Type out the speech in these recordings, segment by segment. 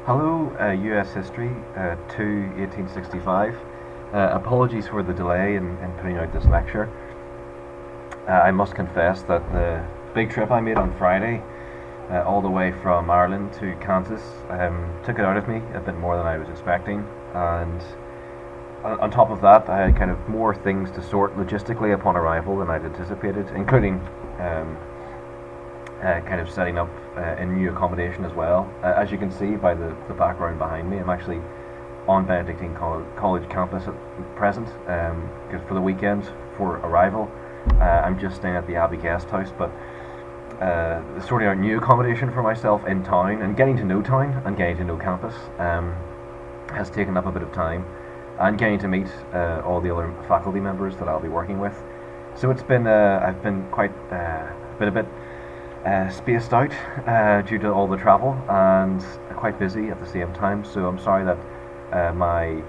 Hello, US History to 1865. Apologies for the delay in putting out this lecture. I must confess that the big trip I made on Friday, all the way from Ireland to Kansas, took it out of me a bit more than I was expecting. And on top of that, I had kind of more things to sort logistically upon arrival than I'd anticipated, including um, kind of setting up in new accommodation as well. As you can see by the background behind me, I'm actually on Benedictine College campus at present, because for the weekend for arrival, I'm just staying at the Abbey Guest House, but sorting out new accommodation for myself in town and getting to know town and getting to know campus has taken up a bit of time, and getting to meet all the other faculty members that I'll be working with. So it's been I've been quite a bit spaced out due to all the travel and quite busy at the same time. So I'm sorry that my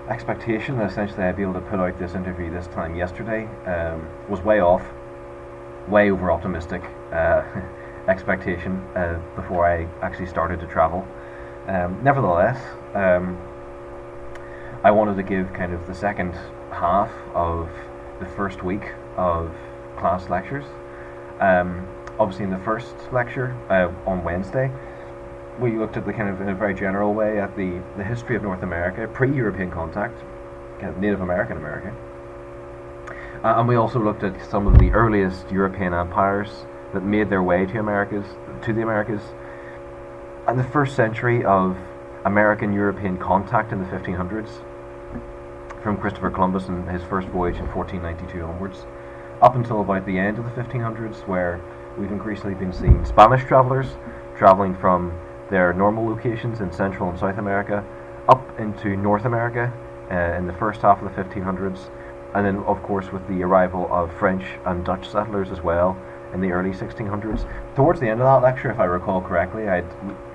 expectation that essentially I'd be able to put out this interview this time yesterday was way off, way over optimistic expectation before I actually started to travel. Nevertheless, I wanted to give kind of the second half of the first week of class lectures. Obviously, in the first lecture on Wednesday, we looked at the kind of in a very general way at the history of North America, pre-European contact, kind of Native American America, and we also looked at some of the earliest European empires that made their way to the Americas, and the first century of American-European contact in the 1500s, from Christopher Columbus and his first voyage in 1492 onwards, up until about the end of the 1500s, where we've increasingly been seeing Spanish travelers traveling from their normal locations in Central and South America up into North America in the first half of the 1500s, and then of course with the arrival of French and Dutch settlers as well in the early 1600s. Towards the end of that lecture, if I recall correctly, I'd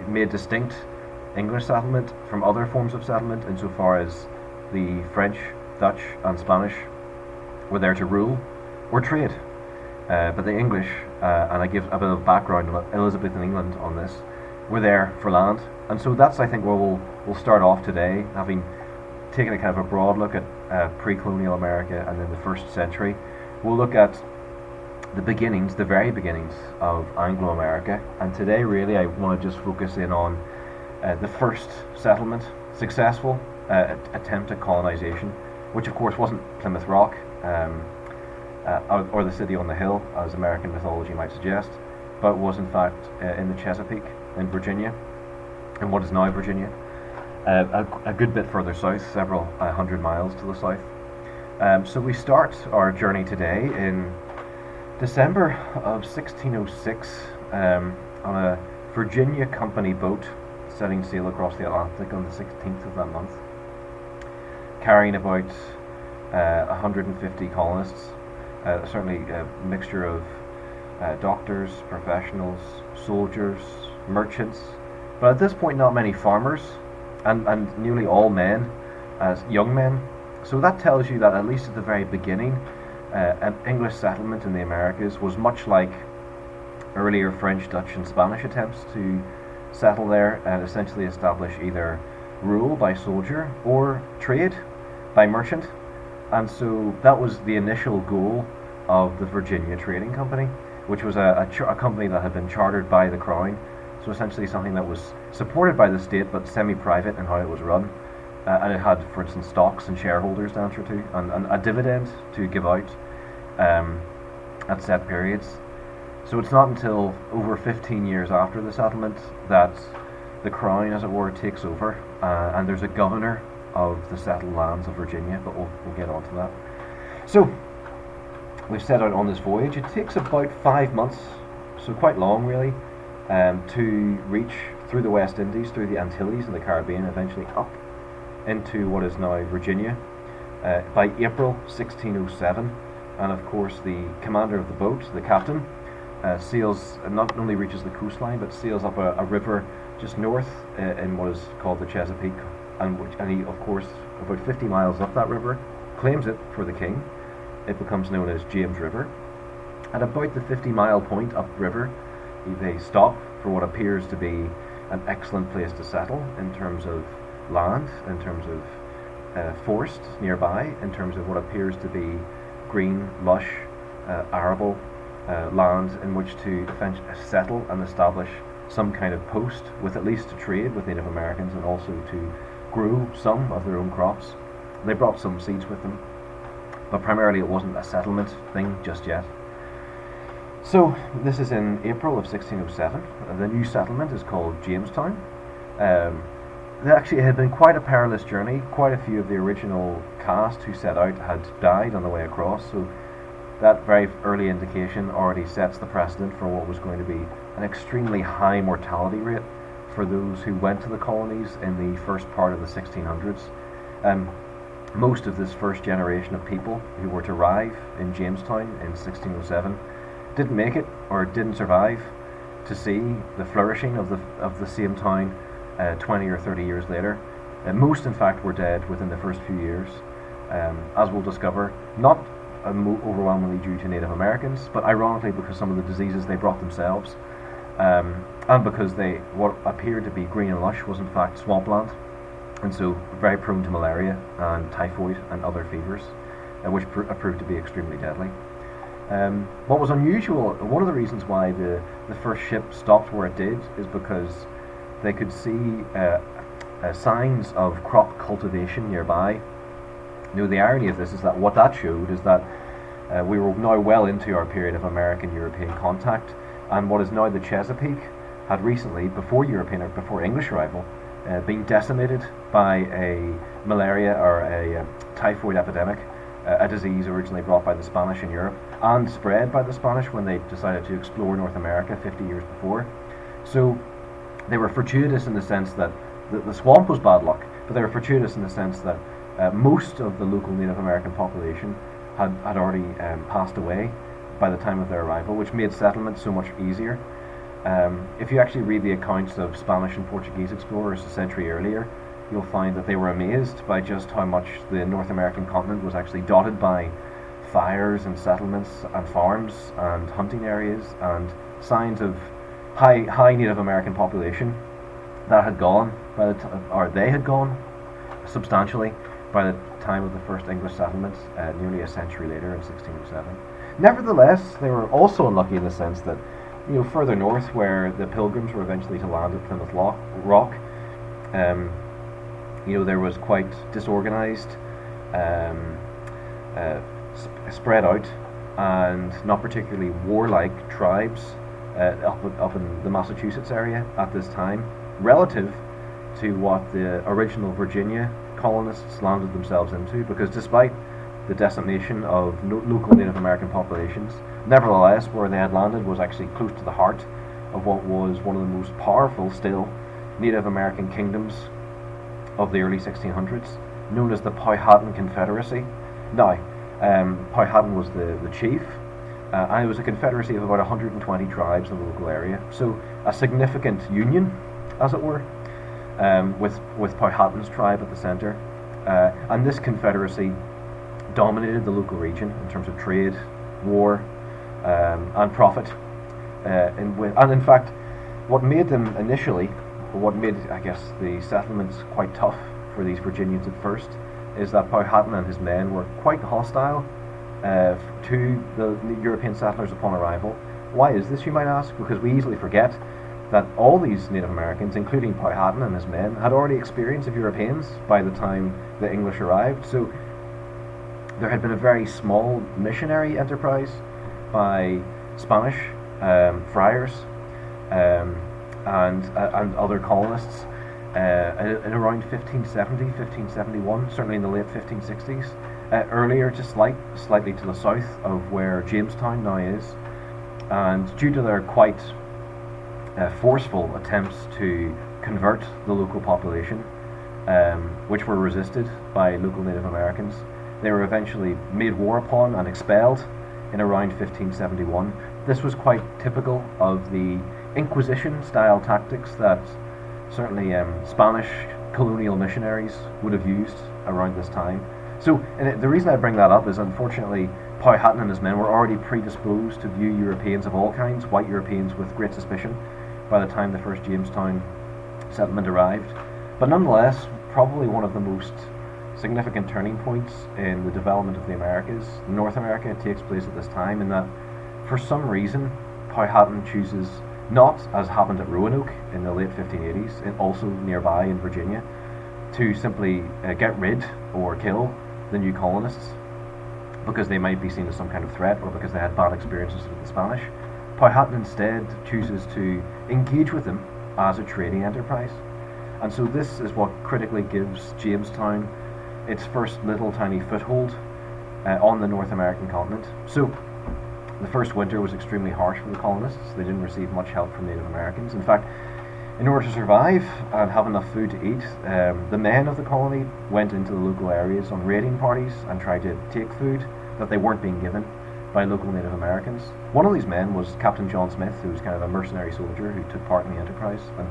made distinct English settlement from other forms of settlement insofar as the French, Dutch and Spanish were there to rule or trade. But the English, and I give a bit of background about Elizabethan England on this, were there for land. And so that's, I think, where we'll start off today, having taken a kind of a broad look at pre-colonial America and then the first century. We'll look at the beginnings, the very beginnings of Anglo-America. And today, really, I want to just focus in on the first settlement, successful attempt at colonization, which of course wasn't Plymouth Rock, or the city on the hill, as American mythology might suggest, but was in fact in the Chesapeake in Virginia, in what is now Virginia, a good bit further south, several hundred miles to the south. So we start our journey today in December of 1606 on a Virginia Company boat setting sail across the Atlantic on the 16th of that month, carrying about 150 colonists. Certainly a mixture of doctors, professionals, soldiers, merchants, but at this point not many farmers, and nearly all men, as young men. So that tells you that at least at the very beginning, an English settlement in the Americas was much like earlier French, Dutch and Spanish attempts to settle there and essentially establish either rule by soldier or trade by merchant. And so that was the initial goal of the Virginia Trading Company, which was a company that had been chartered by the Crown, so essentially something that was supported by the state but semi-private in how it was run. And it had, for instance, stocks and shareholders to answer to, and a dividend to give out at set periods. So it's not until over 15 years after the settlement that the Crown, as it were, takes over, and there's a governor of the settled lands of Virginia, but we'll get on to that. So we've set out on this voyage. It takes about 5 months, so quite long really, to reach through the West Indies, through the Antilles and the Caribbean, eventually up into what is now Virginia by April 1607. And of course the commander of the boat, the captain, sails, not only reaches the coastline, but sails up a river just north in what is called the Chesapeake, and he, of course, about 50 miles up that river, claims it for the king. It becomes known as James River. At about the 50-mile point upriver, they stop for what appears to be an excellent place to settle in terms of land, in terms of forest nearby, in terms of what appears to be green, lush, arable land in which to settle and establish some kind of post, with at least to trade with Native Americans and also to grow some of their own crops. They brought some seeds with them, but primarily it wasn't a settlement thing just yet. So this is in April of 1607. The new settlement is called Jamestown. It had been quite a perilous journey. Quite a few of the original cast who set out had died on the way across, so that very early indication already sets the precedent for what was going to be an extremely high mortality rate for those who went to the colonies in the first part of the 1600s. Most of this first generation of people who were to arrive in Jamestown in 1607 didn't make it, or didn't survive to see the flourishing of the same town 20 or 30 years later. Most, in fact, were dead within the first few years, as we'll discover, not overwhelmingly due to Native Americans, but ironically because some of the diseases they brought themselves, and because what appeared to be green and lush was in fact swampland, and so very prone to malaria and typhoid and other fevers, which proved to be extremely deadly. What was unusual, one of the reasons why the first ship stopped where it did, is because they could see signs of crop cultivation nearby. The irony of this is that what that showed is that we were now well into our period of American-European contact, and what is now the Chesapeake had recently, before English arrival, been decimated by a malaria or a typhoid epidemic, a disease originally brought by the Spanish in Europe and spread by the Spanish when they decided to explore North America 50 years before. So they were fortuitous in the sense that the swamp was bad luck, but they were fortuitous in the sense that most of the local Native American population had already passed away by the time of their arrival, which made settlement so much easier. If you actually read the accounts of Spanish and Portuguese explorers a century earlier, you'll find that they were amazed by just how much the North American continent was actually dotted by fires and settlements and farms and hunting areas and signs of high Native American population that had gone they had gone substantially by the time of the first English settlements, nearly a century later in 1607. Nevertheless, they were also unlucky in the sense that, further north, where the Pilgrims were eventually to land at Plymouth Rock, there was quite disorganized, spread out, and not particularly warlike tribes up in the Massachusetts area at this time, relative to what the original Virginia colonists landed themselves into, because despite the decimation of local Native American populations, nevertheless, where they had landed was actually close to the heart of what was one of the most powerful still Native American kingdoms of the early 1600s, known as the Powhatan Confederacy. Now, Powhatan was the chief, and it was a confederacy of about 120 tribes in the local area, so a significant union, as it were, with Powhatan's tribe at the centre, and this confederacy dominated the local region in terms of trade, war, and profit, and in fact, what made them initially, what made, I guess, the settlements quite tough for these Virginians at first, is that Powhatan and his men were quite hostile to the European settlers upon arrival. Why is this, you might ask? Because we easily forget that all these Native Americans, including Powhatan and his men, had already experience of Europeans by the time the English arrived. So there had been a very small missionary enterprise by Spanish friars and other colonists in around 1570, 1571, certainly in the late 1560s. Earlier, just slightly to the south of where Jamestown now is, and due to their quite forceful attempts to convert the local population, which were resisted by local Native Americans, they were eventually made war upon and expelled in around 1571. This was quite typical of the Inquisition-style tactics that certainly Spanish colonial missionaries would have used around this time. So the reason I bring that up is, unfortunately, Powhatan and his men were already predisposed to view Europeans of all kinds, white Europeans, with great suspicion by the time the first Jamestown settlement arrived. But nonetheless, probably one of the most significant turning points in the development of the Americas. North America takes place at this time, in that for some reason Powhatan chooses not, as happened at Roanoke in the late 1580s, and also nearby in Virginia, to simply get rid or kill the new colonists because they might be seen as some kind of threat or because they had bad experiences with the Spanish. Powhatan instead chooses to engage with them as a trading enterprise. And so this is what critically gives Jamestown its first little tiny foothold on the North American continent. So the first winter was extremely harsh for the colonists. They didn't receive much help from Native Americans. In fact, in order to survive and have enough food to eat, the men of the colony went into the local areas on raiding parties and tried to take food that they weren't being given by local Native Americans. One of these men was Captain John Smith, who was kind of a mercenary soldier who took part in the enterprise. And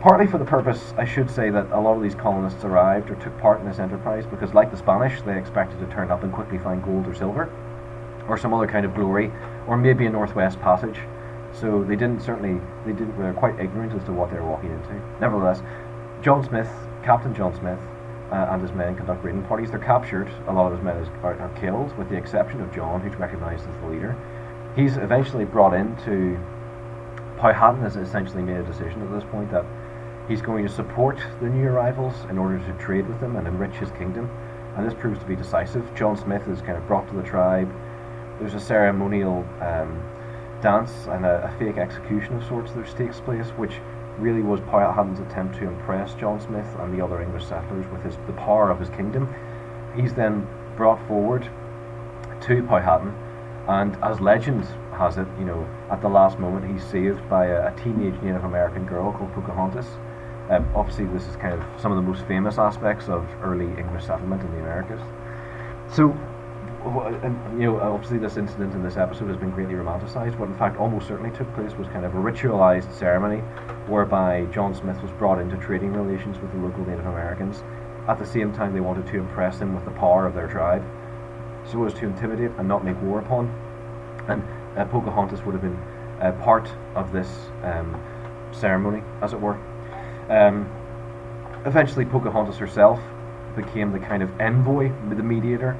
partly for the purpose, I should say, that a lot of these colonists arrived or took part in this enterprise because, like the Spanish, they expected to turn up and quickly find gold or silver, or some other kind of glory, or maybe a Northwest Passage. So they were quite ignorant as to what they were walking into. Nevertheless, Captain John Smith, and his men conduct raiding parties. They're captured. A lot of his men are killed, with the exception of John, who's recognized as the leader. He's eventually brought into. Powhatan has essentially made a decision at this point that he's going to support the new arrivals in order to trade with them and enrich his kingdom, and this proves to be decisive. John Smith is kind of brought to the tribe. There's a ceremonial dance and a fake execution of sorts that takes place, which really was Powhatan's attempt to impress John Smith and the other English settlers with the power of his kingdom. He's then brought forward to Powhatan, and as legend has it, at the last moment he's saved by a teenage Native American girl called Pocahontas. Obviously this is kind of some of the most famous aspects of early English settlement in the Americas. So obviously this incident in this episode has been greatly romanticized. What in fact almost certainly took place was kind of a ritualized ceremony whereby John Smith was brought into trading relations with the local Native Americans. At the same time, they wanted to impress him with the power of their tribe, so as to intimidate and not make war upon. And Pocahontas would have been part of this ceremony, as it were. Eventually, Pocahontas herself became the kind of envoy, the mediator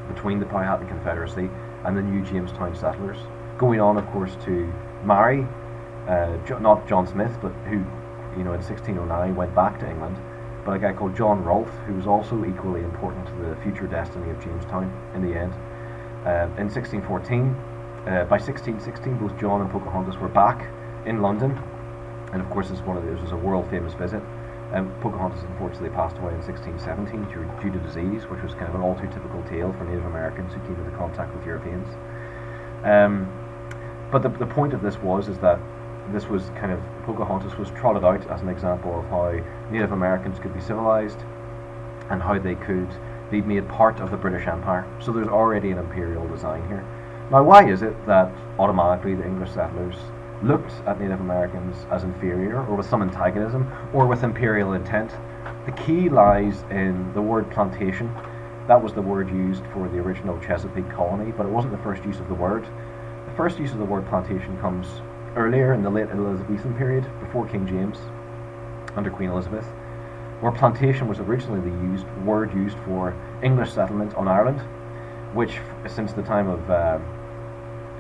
between the Powhatan Confederacy and the new Jamestown settlers, going on, of course, to marry not John Smith, but who, in 1609 went back to England, but a guy called John Rolfe, who was also equally important to the future destiny of Jamestown in the end. In 1614, by 1616, both John and Pocahontas were back in London, and of course this was a world famous visit. Pocahontas unfortunately passed away in 1617 due to disease, which was kind of an all too typical tale for Native Americans who came into contact with Europeans. But the point of this is that this was kind of, Pocahontas was trotted out as an example of how Native Americans could be civilized and how they could be made part of the British Empire. So there's already an imperial design here. Now, why is it that automatically the English settlers looked at Native Americans as inferior, or with some antagonism, or with imperial intent? The key lies in the word plantation. That was the word used for the original Chesapeake colony, but it wasn't the first use of the word. The first use of the word plantation comes earlier in the late Elizabethan period, before King James, under Queen Elizabeth, where plantation was originally the word used for English settlement on Ireland, which since the time of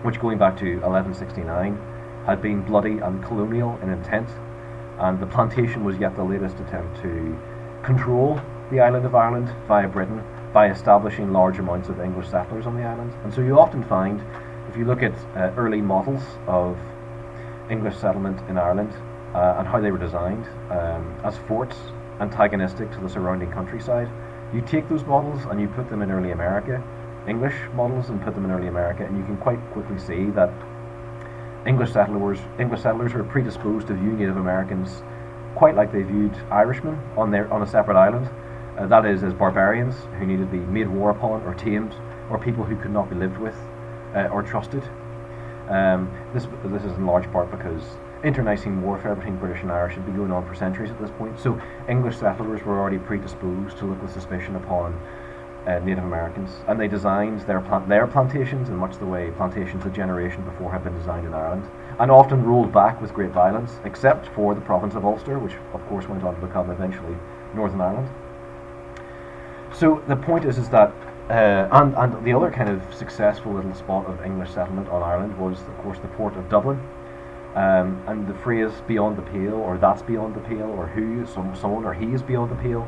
which going back to 1169 had been bloody and colonial in intent, and the plantation was yet the latest attempt to control the island of Ireland via Britain by establishing large amounts of English settlers on the island. And so you often find, if you look at early models of English settlement in Ireland and how they were designed as forts antagonistic to the surrounding countryside, you take those models and you put them in early America, English models, and put them in early America, and you can quite quickly see that English settlers were predisposed to view Native Americans quite like they viewed Irishmen on a separate island, that is, as barbarians who needed to be made war upon or tamed, or people who could not be lived with or trusted. This is in large part because internecine warfare between British and Irish had been going on for centuries at this point, so English settlers were already predisposed to look with suspicion upon Native Americans, and they designed their plantations in much the way plantations a generation before had been designed in Ireland. and often ruled back with great violence, except for the province of Ulster, which of course went on to become eventually Northern Ireland. So the point is that, and the other kind of successful little spot of English settlement on Ireland was, of course, the port of Dublin. And the phrase "beyond the pale," or "that's beyond the pale," or "who," someone, or "he is beyond the pale,"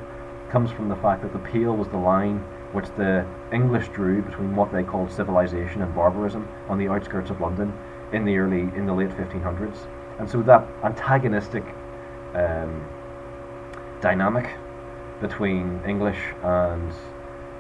comes from the fact that the pale was the line which the English drew between what they called civilization and barbarism on the outskirts of London in the late 1500s. And so that antagonistic dynamic between English and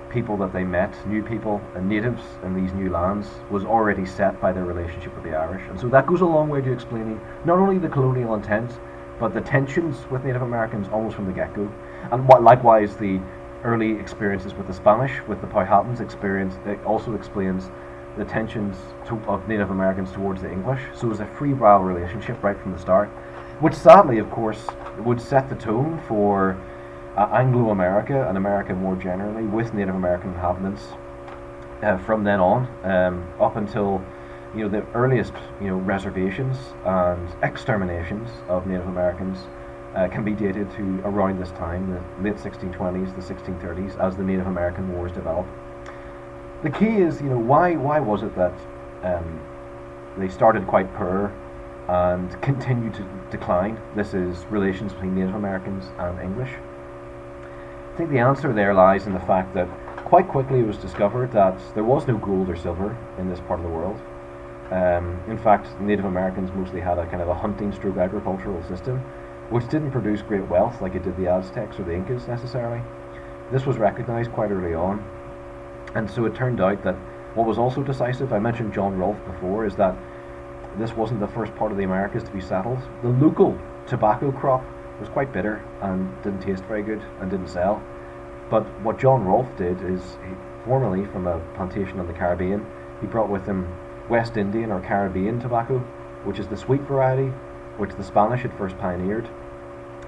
people that they met, new people and natives in these new lands, was already set by their relationship with the Irish. And so that goes a long way to explaining not only the colonial intent, but the tensions with Native Americans almost from the get-go. And likewise, the early experiences with the Spanish, with the Powhatans experience, it also explains the tensions of Native Americans towards the English. So it was a febrile relationship right from the start, which sadly, of course, would set the tone for Anglo-America and America more generally, with Native American inhabitants from then on, up until the earliest reservations and exterminations of Native Americans can be dated to around this time, the late 1620s, the 1630s, as the Native American Wars develop. The key is, why was it that they started quite poor and continued to decline? This is relations between Native Americans and English. I think the answer there lies in the fact that quite quickly it was discovered that there was no gold or silver in this part of the world. In fact, Native Americans mostly had a kind of a hunting-stroke agricultural system, which didn't produce great wealth like it did the Aztecs or the Incas necessarily. This was recognized quite early on, and so it turned out that what was also decisive, I mentioned John Rolfe before, is that this wasn't the first part of the Americas to be settled. The local tobacco crop was quite bitter and didn't taste very good and didn't sell. But what John Rolfe did is, formerly from a plantation in the Caribbean, he brought with him West Indian or Caribbean tobacco, which is the sweet variety, which the Spanish had first pioneered.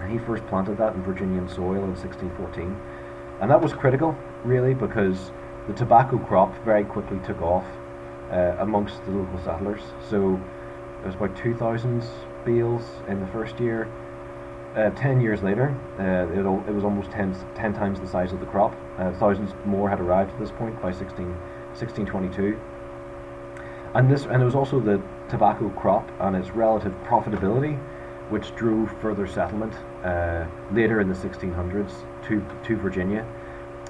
And he first planted that in Virginian soil in 1614. And that was critical, really, because the tobacco crop very quickly took off amongst the local settlers. So there was about 2,000 bales in the first year. 10 years later, it was almost 10 times the size of the crop. Thousands more had arrived at this point by 1622. And it was also the tobacco crop and its relative profitability which drove further settlement later in the 1600s to Virginia.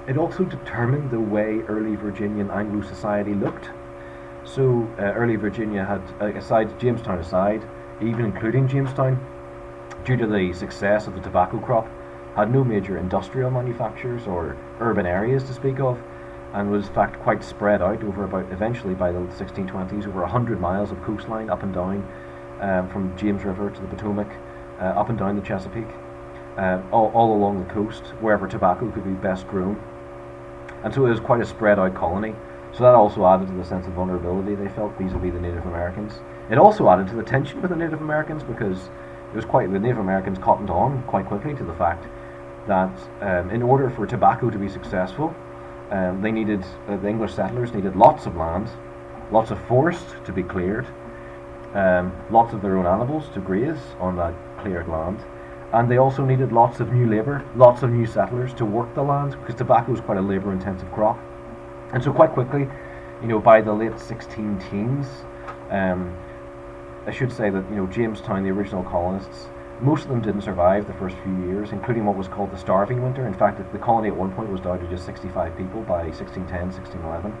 It also determined the way early Virginian Anglo society looked. So early Virginia had, Jamestown aside, even including Jamestown, due to the success of the tobacco crop, had no major industrial manufactures or urban areas to speak of, and was in fact quite spread out over eventually by the 1620s, over 100 miles of coastline up and down, from James River to the Potomac, up and down the Chesapeake, all along the coast, wherever tobacco could be best grown. And so it was quite a spread out colony. So that also added to the sense of vulnerability they felt vis-a-vis the Native Americans. It also added to the tension with the Native Americans, because the Native Americans cottoned on quite quickly to the fact that in order for tobacco to be successful, the English settlers needed lots of land, lots of forest to be cleared, lots of their own animals to graze on that cleared land, and they also needed lots of new labour, lots of new settlers to work the land, because tobacco is quite a labour-intensive crop. And so quite quickly, by the late 16 teens, I should say that Jamestown, the original colonists, most of them didn't survive the first few years, including what was called the starving winter. In fact, the colony at one point was down to just 65 people by 1610, 1611.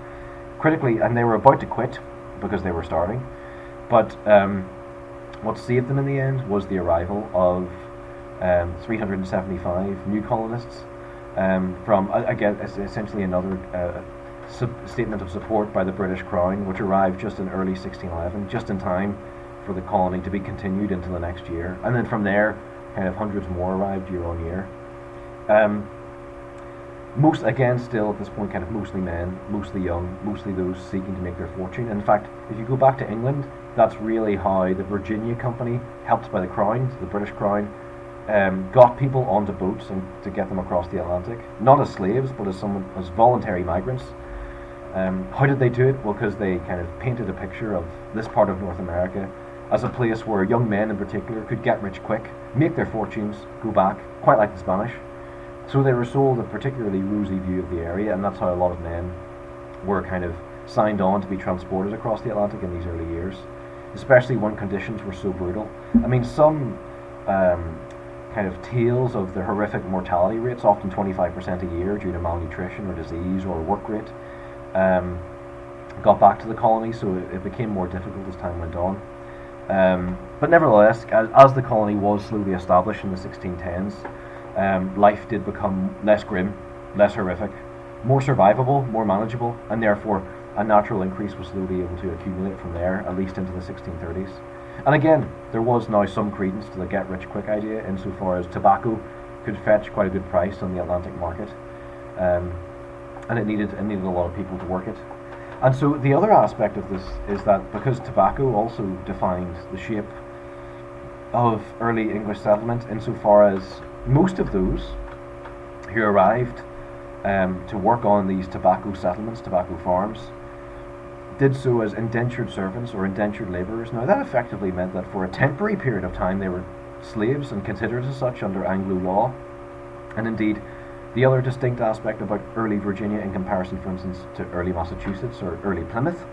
Critically, and they were about to quit because they were starving. But what saved them in the end was the arrival of 375 new colonists from, again, essentially another statement of support by the British Crown, which arrived just in early 1611, just in time for the colony to be continued into the next year. And then from there, kind of hundreds more arrived year on year. Most, again, still at this point, kind of mostly men, mostly young, mostly those seeking to make their fortune. In fact, if you go back to England, that's really how the Virginia Company, helped by the Crown, the British Crown, got people onto boats and to get them across the Atlantic, not as slaves, but as voluntary migrants. How did they do it? Well, because they kind of painted a picture of this part of North America as a place where young men in particular could get rich quick, make their fortunes, go back, quite like the Spanish. So they were sold a particularly rosy view of the area, and that's how a lot of men were kind of signed on to be transported across the Atlantic in these early years, especially when conditions were so brutal. I mean, some kind of tales of the horrific mortality rates, often 25% a year due to malnutrition or disease or work rate, got back to the colony, so it became more difficult as time went on. But nevertheless, as the colony was slowly established in the 1610s, life did become less grim, less horrific, more survivable, more manageable, and therefore a natural increase was slowly able to accumulate from there, at least into the 1630s. And again, there was now some credence to the get-rich-quick idea, insofar as tobacco could fetch quite a good price on the Atlantic market, and it needed a lot of people to work it. And so the other aspect of this is that because tobacco also defined the shape of early English settlement, insofar as most of those who arrived to work on these tobacco settlements, tobacco farms, did so as indentured servants or indentured labourers. Now that effectively meant that for a temporary period of time they were slaves and considered as such under Anglo law. And indeed, the other distinct aspect about early Virginia in comparison, for instance, to early Massachusetts or early Plymouth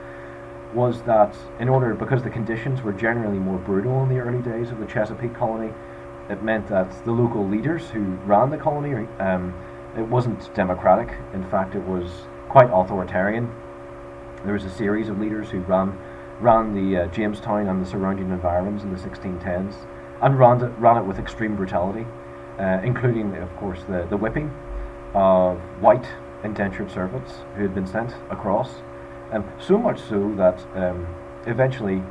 was that because the conditions were generally more brutal in the early days of the Chesapeake colony, it meant that the local leaders who ran the colony, it wasn't democratic. In fact, it was quite authoritarian. There was a series of leaders who ran the Jamestown and the surrounding environs in the 1610s, and ran it with extreme brutality, including, of course, the whipping of white indentured servants who had been sent across. So much so that eventually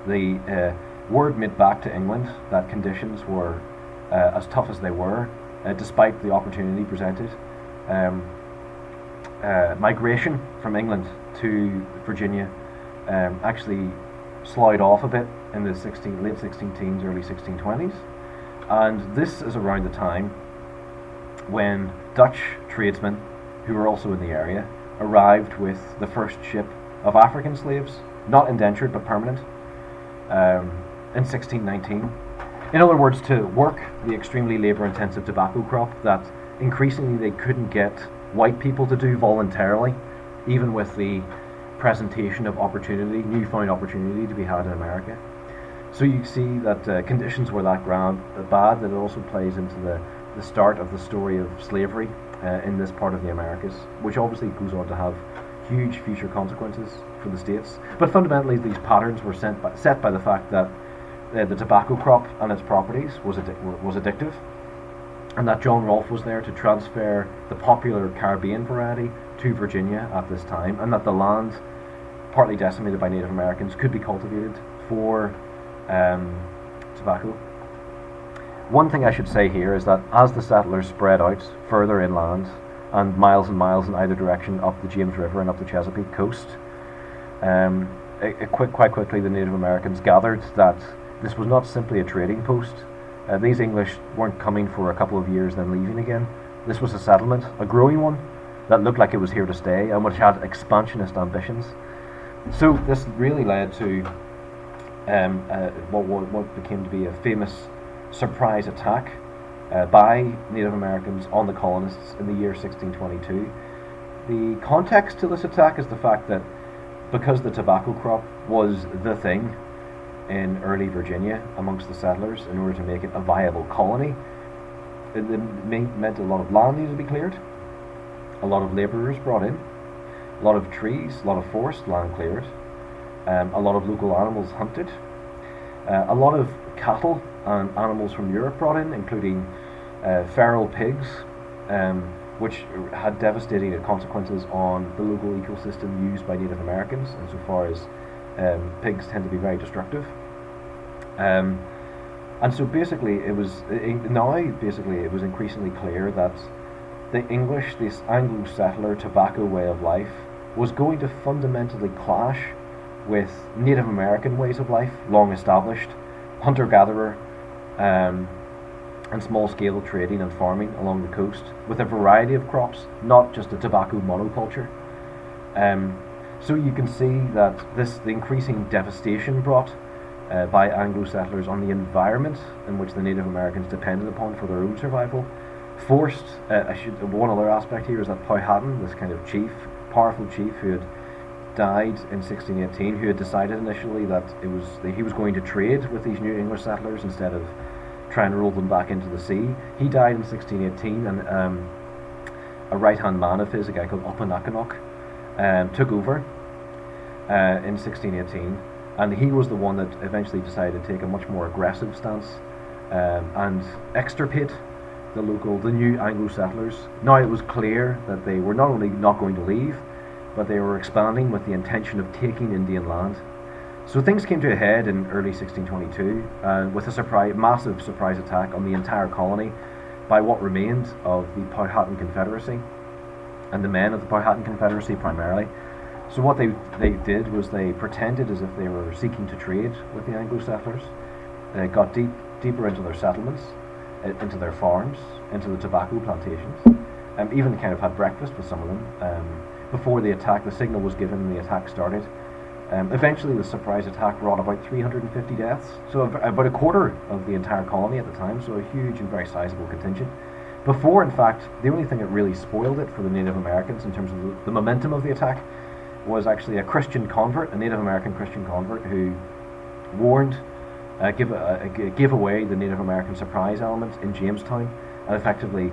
the word made back to England that conditions were as tough as they were, despite the opportunity presented. Migration from England to Virginia actually sloughed off a bit in the late 16 teens, early 1620s, and this is around the time when Dutch tradesmen, who were also in the area, arrived with the first ship of African slaves, not indentured but permanent, in 1619. In other words, to work the extremely labour-intensive tobacco crop that increasingly they couldn't get white people to do voluntarily, even with the presentation of newfound opportunity to be had in America. So you see that conditions were that bad that it also plays into the start of the story of slavery in this part of the Americas, which obviously goes on to have huge future consequences for the States. But fundamentally, these patterns were set by the fact that the tobacco crop and its properties was addictive, and that John Rolfe was there to transfer the popular Caribbean variety to Virginia at this time, and that the land, partly decimated by Native Americans, could be cultivated for tobacco. One thing I should say here is that as the settlers spread out further inland and miles in either direction up the James River and up the Chesapeake coast, quite quickly the Native Americans gathered that this was not simply a trading post. These English weren't coming for a couple of years then leaving again. This was a settlement, a growing one, that looked like it was here to stay and which had expansionist ambitions. So this really led to what became to be a famous surprise attack by Native Americans on the colonists in the year 1622. The context to this attack is the fact that because the tobacco crop was the thing in early Virginia amongst the settlers, in order to make it a viable colony, it meant a lot of land needed to be cleared, a lot of labourers brought in, a lot of trees, a lot of forest land cleared, a lot of local animals hunted, a lot of cattle and animals from Europe brought in, including feral pigs, which had devastating consequences on the local ecosystem used by Native Americans, insofar as pigs tend to be very destructive. And so basically it was increasingly clear that the English, this Anglo-settler tobacco way of life, was going to fundamentally clash with Native American ways of life, long established, hunter-gatherer, and small-scale trading and farming along the coast, with a variety of crops, not just a tobacco monoculture. So you can see that the increasing devastation brought by Anglo settlers on the environment in which the Native Americans depended upon for their own survival. Forced, one other aspect here is that Powhatan, this kind of chief, powerful chief who had died in 1618, who had decided initially that he was going to trade with these new English settlers instead of try and roll them back into the sea. He died in 1618, and a right-hand man of his, a guy called Opunakanock, took over in 1618, and he was the one that eventually decided to take a much more aggressive stance and extirpate the new Anglo settlers. Now it was clear that they were not only not going to leave, but they were expanding with the intention of taking Indian land. So things came to a head in early 1622 with a massive surprise attack on the entire colony by what remained of the Powhatan Confederacy and the men of the Powhatan Confederacy primarily. So what they did was they pretended as if they were seeking to trade with the Anglo settlers. They got deeper into their settlements, into their farms, into the tobacco plantations, even kind of had breakfast with some of them. Before the attack, the signal was given and the attack started. Eventually the surprise attack brought about 350 deaths, so about a quarter of the entire colony at the time, so a huge and very sizable contingent. Before, in fact, the only thing that really spoiled it for the Native Americans in terms of the momentum of the attack was actually a Christian convert, a Native American Christian convert, who warned, gave away the Native American surprise element in Jamestown, and effectively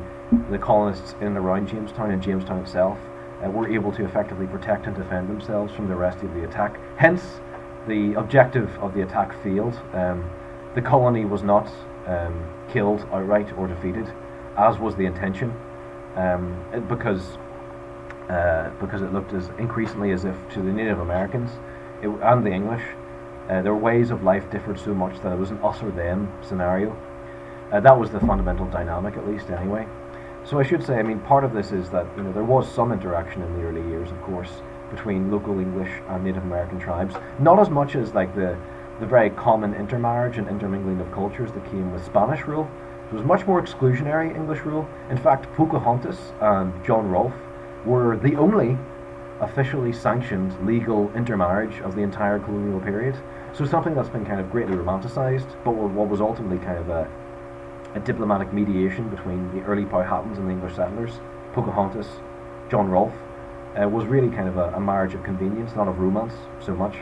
the colonists in and around Jamestown and Jamestown itself were able to effectively protect and defend themselves from the rest of the attack. Hence, the objective of the attack failed. The colony was not killed outright or defeated, as was the intention, because it looked increasingly as if to the Native Americans and the English, their ways of life differed so much that it was an us or them scenario. That was the fundamental dynamic, at least anyway. So I should say, I mean, part of this is that there was some interaction in the early years, of course, between local English and Native American tribes. Not as much as like the very common intermarriage and intermingling of cultures that came with Spanish rule. It was much more exclusionary English rule. In fact, Pocahontas and John Rolfe were the only officially sanctioned legal intermarriage of the entire colonial period. So something that's been kind of greatly romanticized, but what was ultimately kind of a diplomatic mediation between the early Powhatans and the English settlers, Pocahontas, John Rolfe, was really kind of a marriage of convenience, not of romance so much.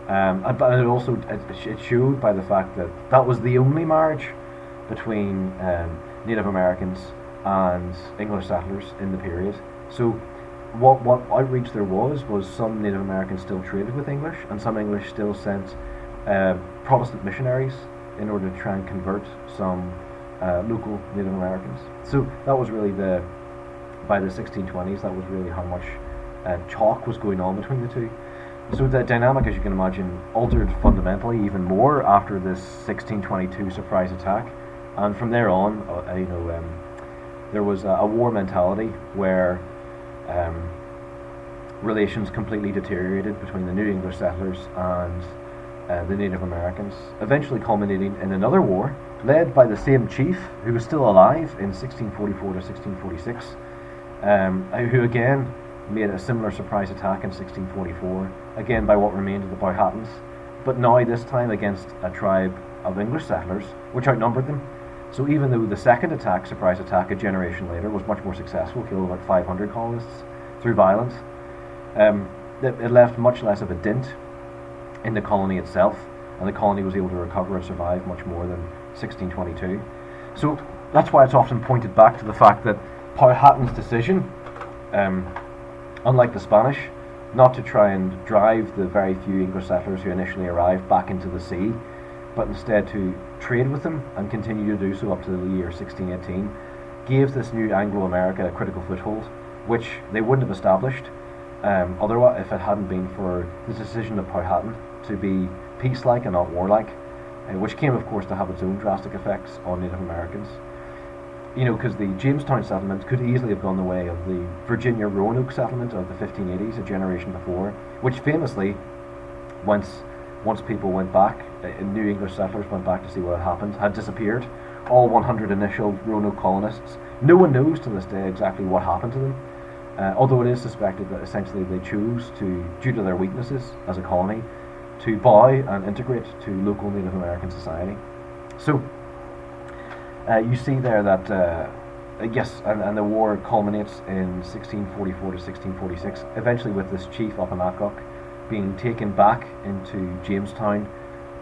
But it also it showed by the fact that that was the only marriage between Native Americans and English settlers in the period. So what outreach there was some Native Americans still traded with English, and some English still sent Protestant missionaries in order to try and convert some local Native Americans. So that was really by the 1620s, that was really how much talk was going on between the two. So the dynamic, as you can imagine, altered fundamentally even more after this 1622 surprise attack, and from there on, there was a war mentality where relations completely deteriorated between the new English settlers and the Native Americans, eventually culminating in another war led by the same chief who was still alive in 1644 to 1646, who again made a similar surprise attack in 1644, again by what remained of the Powhatans, but now this time against a tribe of English settlers which outnumbered them. So even though the second surprise attack a generation later, was much more successful, killed about 500 colonists through violence, it left much less of a dint in the colony itself, and the colony was able to recover and survive much more than 1622. So that's why it's often pointed back to the fact that Powhatan's decision, unlike the Spanish, not to try and drive the very few English settlers who initially arrived back into the sea, but instead to trade with them and continue to do so up to the year 1618, gave this new Anglo-America a critical foothold, which they wouldn't have established otherwise if it hadn't been for the decision of Powhatan to be peace-like and not warlike, which came, of course, to have its own drastic effects on Native Americans. Because the Jamestown settlement could easily have gone the way of the Virginia Roanoke settlement of the 1580s, a generation before, which famously, once people went back, new English settlers went back to see what had happened, had disappeared. All 100 initial Roanoke colonists. No one knows to this day exactly what happened to them, although it is suspected that essentially they chose to, due to their weaknesses as a colony, to bow and integrate to local Native American society. So you see there that yes, and the war culminates in 1644 to 1646, eventually with this chief Wampanoag being taken back into Jamestown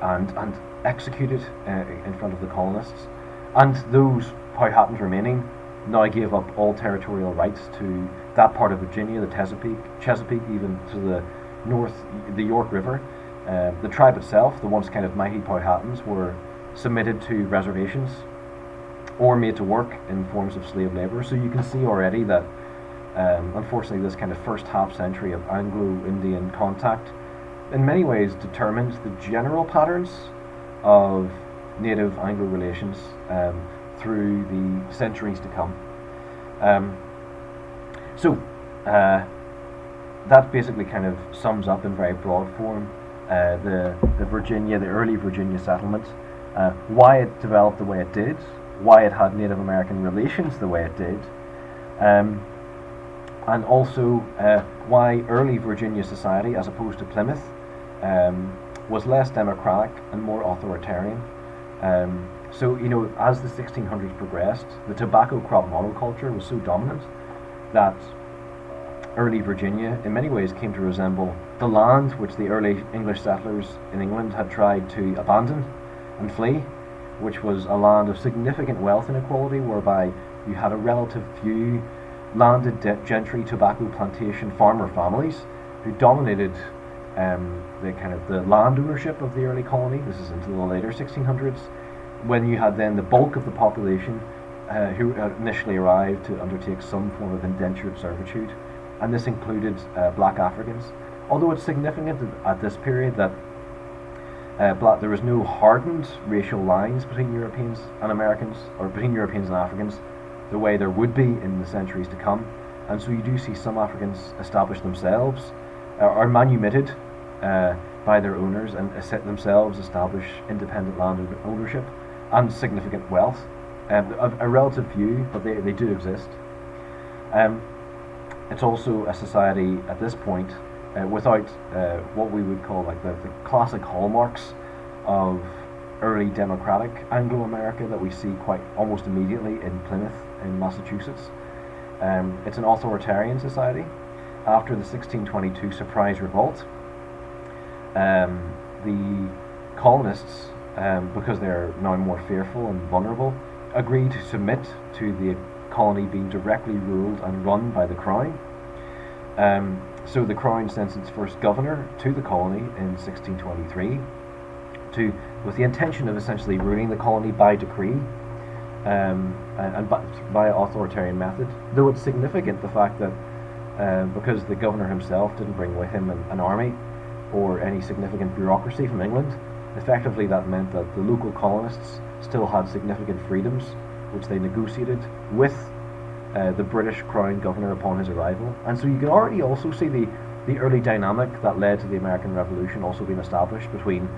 and executed in front of the colonists. And those Powhatans remaining now gave up all territorial rights to that part of Virginia, the Chesapeake, even to the north, the York River. The tribe itself, the once kind of mighty Powhatans, were submitted to reservations or made to work in forms of slave labor. So you can see already that unfortunately this kind of first half century of Anglo-Indian contact in many ways determined the general patterns of Native Anglo relations through the centuries to come. So that basically kind of sums up in very broad form the early Virginia settlement, why it developed the way it did, why it had Native American relations the way it did, and also why early Virginia society, as opposed to Plymouth, was less democratic and more authoritarian. So, as the 1600s progressed, the tobacco crop monoculture was so dominant that early Virginia in many ways came to resemble the land which the early English settlers in England had tried to abandon and flee, which was a land of significant wealth inequality, whereby you had a relative few landed gentry tobacco plantation farmer families who dominated the land ownership of the early colony. This is into the later 1600s, when you had then the bulk of the population who initially arrived to undertake some form of indentured servitude, and this included black Africans. Although it's significant at this period that there was no hardened racial lines between Europeans and Americans, or between Europeans and Africans, the way there would be in the centuries to come. And so you do see some Africans establish themselves, are manumitted by their owners, and themselves establish independent land ownership and significant wealth. A relative few, but they do exist. It's also a society at this point without what we would call like the classic hallmarks of early democratic Anglo-America that we see quite almost immediately in Plymouth in Massachusetts. It's an authoritarian society. After the 1622 surprise revolt, the colonists, because they're now more fearful and vulnerable, agreed to submit to the colony being directly ruled and run by the Crown. So the Crown sends its first governor to the colony in 1623 with the intention of essentially ruling the colony by decree and by authoritarian method. Though it's significant the fact that because the governor himself didn't bring with him an army or any significant bureaucracy from England, effectively that meant that the local colonists still had significant freedoms which they negotiated with the British Crown governor upon his arrival. And so you can already also see the early dynamic that led to the American Revolution also being established between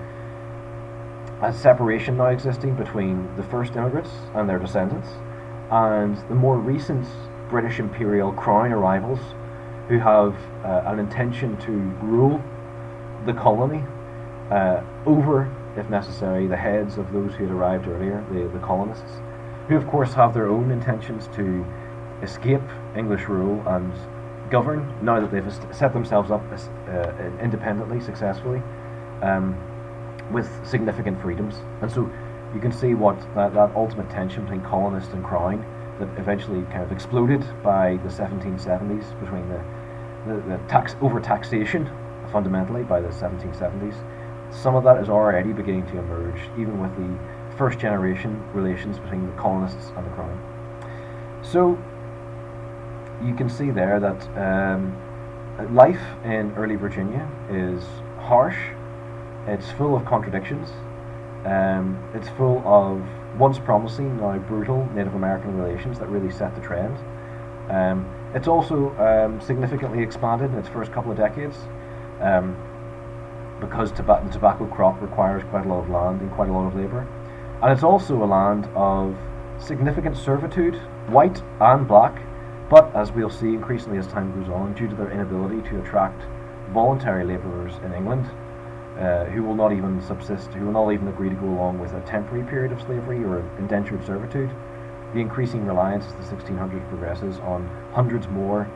a separation now existing between the first immigrants and their descendants and the more recent British Imperial Crown arrivals who have an intention to rule the colony over, if necessary, the heads of those who had arrived earlier, the colonists, who of course have their own intentions to escape English rule and govern now that they've set themselves up independently, successfully, with significant freedoms. And so you can see what that ultimate tension between colonist and crown that eventually kind of exploded by the 1770s between the over-taxation fundamentally by the 1770s. Some of that is already beginning to emerge, even with the first generation relations between the colonists and the crown. So you can see there that life in early Virginia is harsh, it's full of contradictions, it's full of once promising, now brutal Native American relations that really set the trend. It's also significantly expanded in its first couple of decades because the tobacco crop requires quite a lot of land and quite a lot of labour. And it's also a land of significant servitude, white and black, but as we'll see increasingly as time goes on, due to their inability to attract voluntary labourers in England, who will not even subsist, who will not even agree to go along with a temporary period of slavery or indentured servitude. The increasing reliance as the 1600s progresses on hundreds more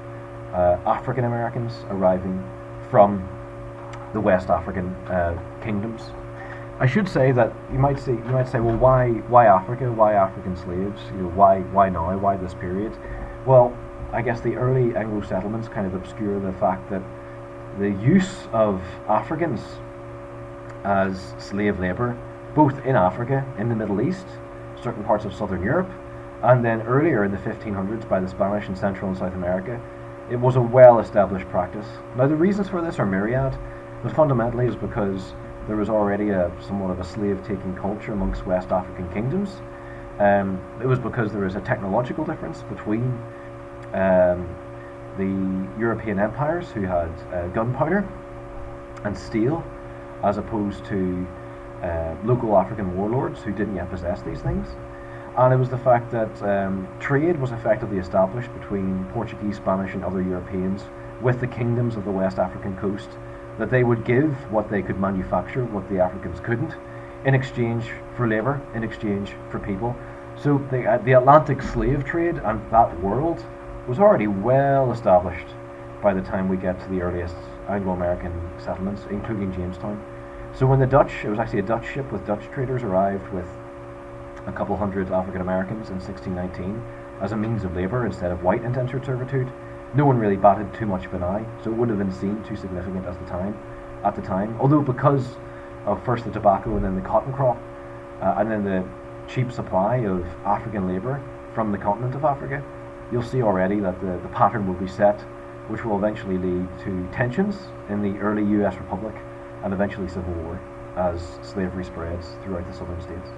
African Americans arriving from the West African kingdoms. I should say that you might say, well, why Africa? Why African slaves? Why now? Why this period? Well, I guess the early Anglo settlements kind of obscure the fact that the use of Africans as slave labour, both in Africa, in the Middle East, certain parts of Southern Europe, and then earlier in the 1500s by the Spanish in Central and South America, it was a well-established practice. Now the reasons for this are myriad, but fundamentally is because there was already somewhat of a slave-taking culture amongst West African kingdoms. It was because there was a technological difference between the European empires who had gunpowder and steel, as opposed to local African warlords who didn't yet possess these things. And it was the fact that trade was effectively established between Portuguese, Spanish and other Europeans with the kingdoms of the West African coast, that they would give what they could manufacture, what the Africans couldn't, in exchange for labour, in exchange for people. So the Atlantic slave trade and that world was already well established by the time we get to the earliest Anglo-American settlements, including Jamestown. So when it was actually a Dutch ship with Dutch traders arrived with a couple hundred African Americans in 1619 as a means of labour instead of white indentured servitude, no one really batted too much of an eye, so it wouldn't have been seen too significant at the time. Although because of first the tobacco and then the cotton crop, and then the cheap supply of African labour from the continent of Africa, you'll see already that the pattern will be set, which will eventually lead to tensions in the early US Republic and eventually civil war as slavery spreads throughout the southern states.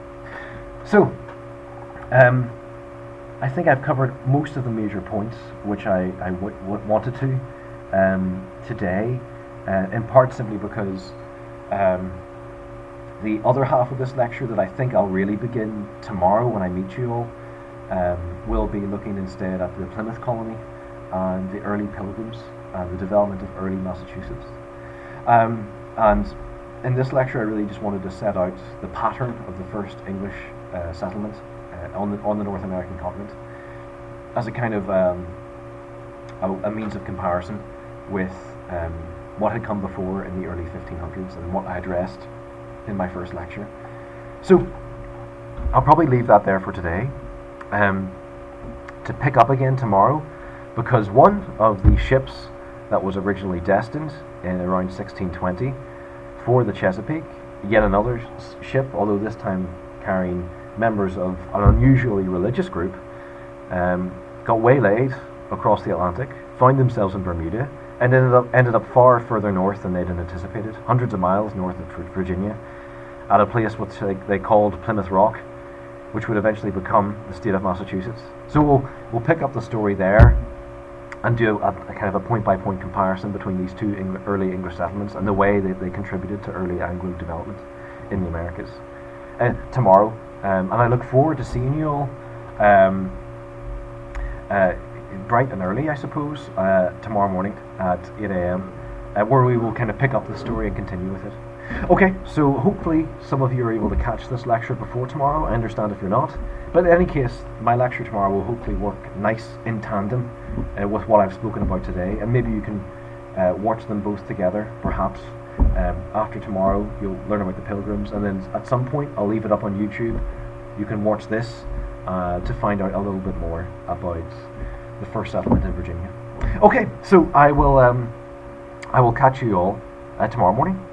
So, I think I've covered most of the major points which I wanted to today, in part simply because the other half of this lecture that I think I'll really begin tomorrow when I meet you all will be looking instead at the Plymouth colony and the early Pilgrims and the development of early Massachusetts. And in this lecture I really just wanted to set out the pattern of the first English settlement on the North American continent as a kind of a means of comparison with what had come before in the early 1500s and what I addressed in my first lecture. So I'll probably leave that there for today, to pick up again tomorrow, because one of the ships that was originally destined in around 1620 for the Chesapeake, yet another ship, although this time carrying members of an unusually religious group, got waylaid across the Atlantic, found themselves in Bermuda, and ended up far further north than they'd anticipated, hundreds of miles north of Virginia, at a place which they called Plymouth Rock, which would eventually become the state of Massachusetts. So we'll pick up the story there and do a kind of a point-by-point comparison between these two early English settlements and the way that they contributed to early Anglo development in the Americas tomorrow. And I look forward to seeing you all bright and early, I suppose, tomorrow morning at 8 a.m, where we will kind of pick up the story and continue with it. Okay, so hopefully some of you are able to catch this lecture before tomorrow. I understand if you're not, but in any case, my lecture tomorrow will hopefully work nice in tandem with what I've spoken about today, and maybe you can watch them both together, perhaps. After tomorrow, you'll learn about the Pilgrims, and then at some point, I'll leave it up on YouTube. You can watch this to find out a little bit more about the first settlement in Virginia. Okay, so I will catch you all tomorrow morning.